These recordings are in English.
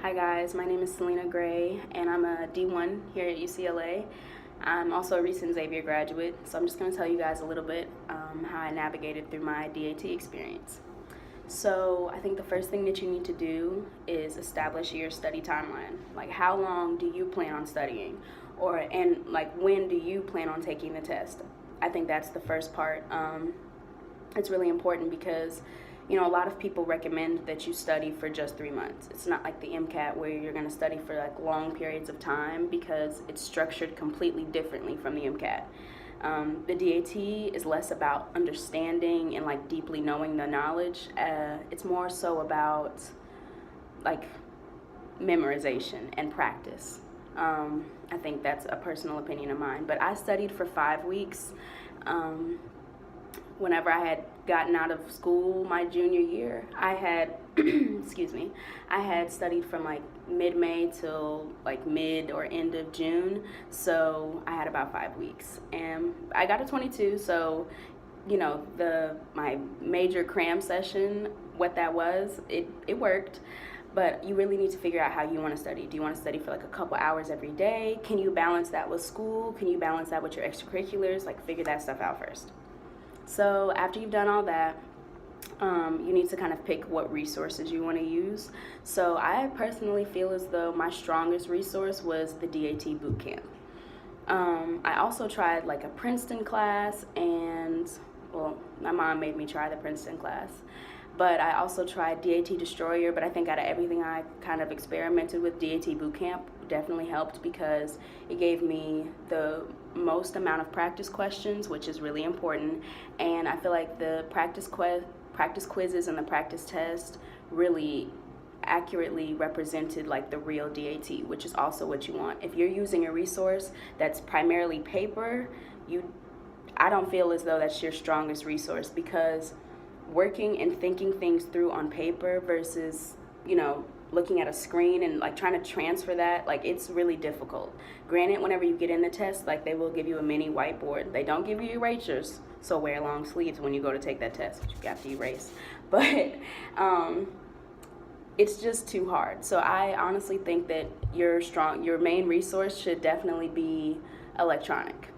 Hi guys, my name is Selena Gray and I'm a D1 here at UCLA. I'm also a recent Xavier graduate, so I'm just going to tell you guys a little bit how I navigated through my DAT experience. So I think the first thing that you need to do is establish your study timeline. Like, how long do you plan on studying? And when do you plan on taking the test? I think that's the first part. It's really important because a lot of people recommend that you study for just 3 months. It's not like the MCAT where you're going to study for like long periods of time, because it's structured completely differently from the MCAT. The DAT is less about understanding and like deeply knowing the knowledge. It's more so about like memorization and practice. I think that's a personal opinion of mine, but I studied for 5 weeks. Whenever I had gotten out of school my junior year, I had excuse me, I had studied from like mid-May till like mid or end of June, so I had about 5 weeks, and I got a 22. So my major cram session, what that was, it worked. But you really need to figure out how you want to study. Do you want to study for like a couple hours every day? Can you balance that with school? Can you balance that with your extracurriculars? Like, figure that stuff out first. So after you've done all that, you need to kind of pick what resources you want to use. So I personally feel as though my strongest resource was the DAT bootcamp. I also tried like a Princeton class, and well, my mom made me try the Princeton class. But I also tried DAT Destroyer, but I think out of everything I kind of experimented with, DAT Bootcamp definitely helped because it gave me the most amount of practice questions, which is really important. And I feel like the practice quizzes and the practice test really accurately represented like the real DAT, which is also what you want. If you're using a resource that's primarily paper, I don't feel as though that's your strongest resource, because working and thinking things through on paper versus looking at a screen and like trying to transfer that, like, it's really difficult. Granted, whenever you get in the test, like, they will give you a mini whiteboard. They don't give you erasers, so wear long sleeves when you go to take that test. You got to erase. But it's just too hard. So I honestly think that your main resource should definitely be electronic.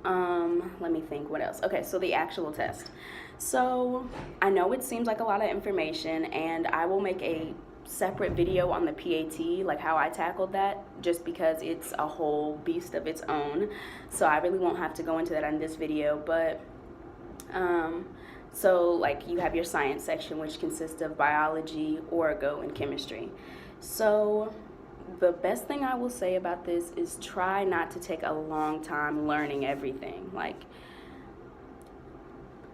Let me think what else. Okay, so the actual test. So I know it seems like a lot of information, and I will make a separate video on the PAT, like how I tackled that, just because it's a whole beast of its own. So I really won't have to go into that in this video, but so like you have your science section, which consists of biology, orgo, and chemistry. So the best thing I will say about this is try not to take a long time learning everything. Like,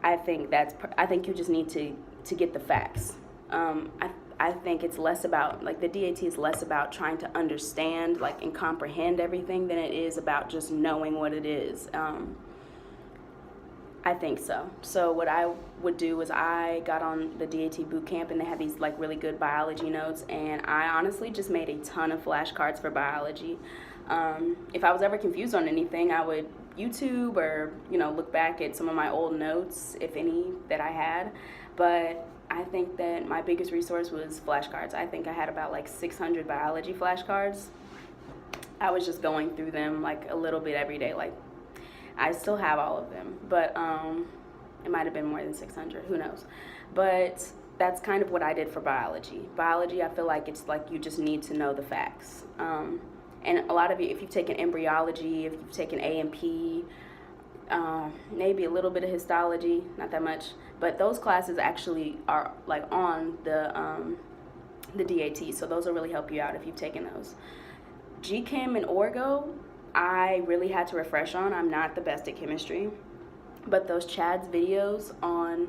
I think you just need to get the facts. I think it's less about, like, the DAT is less about trying to understand, like, and comprehend everything than it is about just knowing what it is. I think so. So what I would do is I got on the DAT bootcamp, and they had these like really good biology notes, and I honestly just made a ton of flashcards for biology. If I was ever confused on anything, I would YouTube or look back at some of my old notes, if any, that I had. But I think that my biggest resource was flashcards. I think I had about like 600 biology flashcards. I was just going through them like a little bit every day. Like, I still have all of them, but it might have been more than 600, who knows. But that's kind of what I did for biology. Biology, I feel like it's like you just need to know the facts. And a lot of you, if you've taken embryology, if you've taken A&P, maybe a little bit of histology, not that much, but those classes actually are like on the DAT, so those will really help you out if you've taken those. GChem and Orgo, I really had to refresh on. I'm not the best at chemistry, but those Chad's videos on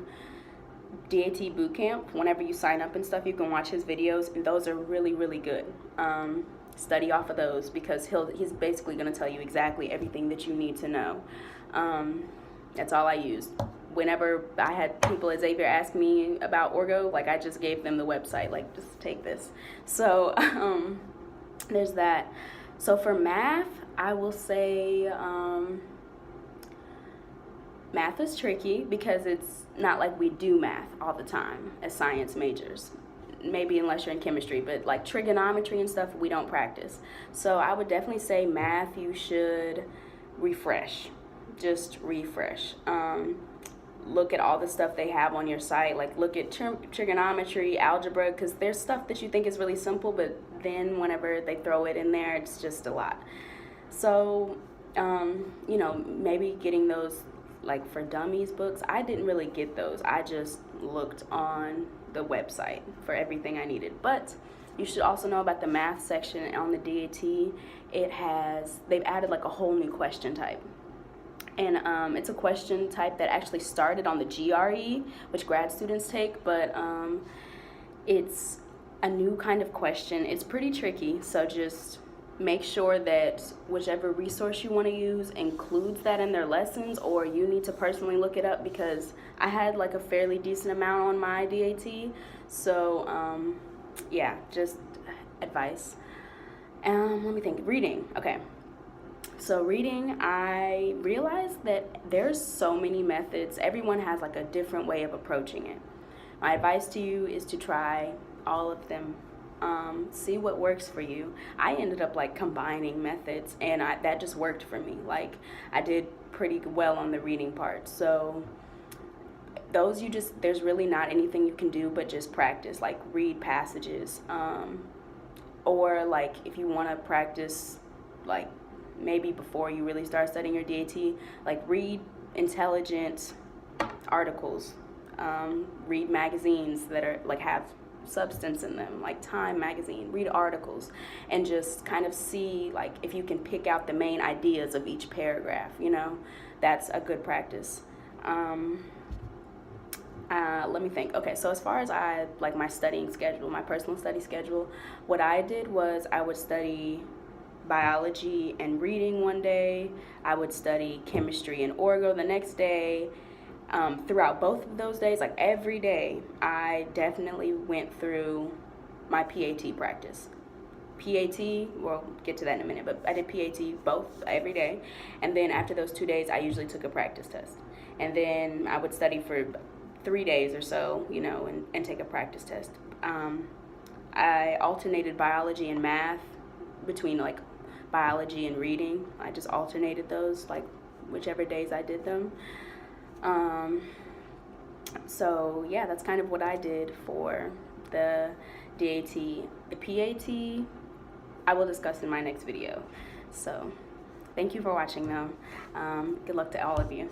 DAT Bootcamp, whenever you sign up and stuff, you can watch his videos, and those are really, really good. Study off of those, because he's basically going to tell you exactly everything that you need to know. That's all I used. Whenever I had people at Xavier ask me about Orgo, like, I just gave them the website, like, just take this. So there's that. So for math, I will say math is tricky because it's not like we do math all the time as science majors. maybe unless you're in chemistry, but like trigonometry and stuff, we don't practice. So I would definitely say math, you should refresh. Just refresh. Look at all the stuff they have on your site. Like look at trigonometry, algebra, because there's stuff that you think is really simple, but then whenever they throw it in there, it's just a lot. So, you know, maybe getting those like for dummies books. I didn't really get those. I just looked on the website for everything I needed. But you should also know about the math section on the DAT. They've added like a whole new question type. And it's a question type that actually started on the GRE, which grad students take, but it's a new kind of question. It's pretty tricky, so just make sure that whichever resource you want to use includes that in their lessons, or you need to personally look it up, because I had like a fairly decent amount on my DAT. So yeah, just advice. Let me think. Reading. Okay. So reading, I realized that there's so many methods. Everyone has like a different way of approaching it. My advice to you is to try all of them. See what works for you. I ended up like combining methods, and that just worked for me. Like I did pretty well on the reading part. So there's really not anything you can do but just practice, like read passages, or like if you want to practice, like maybe before you really start studying your DAT, like read intelligent articles, read magazines that are like have substance in them, like Time magazine. Read articles and just kind of see like if you can pick out the main ideas of each paragraph. You know, that's a good practice. Let me think. Okay, so as far as my studying schedule, my personal study schedule, what I did was I would study biology and reading one day. I would study chemistry and orgo the next day. Throughout both of those days, like every day, I definitely went through my PAT practice. PAT, we'll get to that in a minute, but I did PAT both every day. And then after those 2 days, I usually took a practice test. And then I would study for 3 days or so, you know, and take a practice test. I alternated biology and math between like biology and reading. I just alternated those, like whichever days I did them. So yeah, that's kind of what I did for the DAT. The PAT, I will discuss in my next video. So thank you for watching though. Good luck to all of you.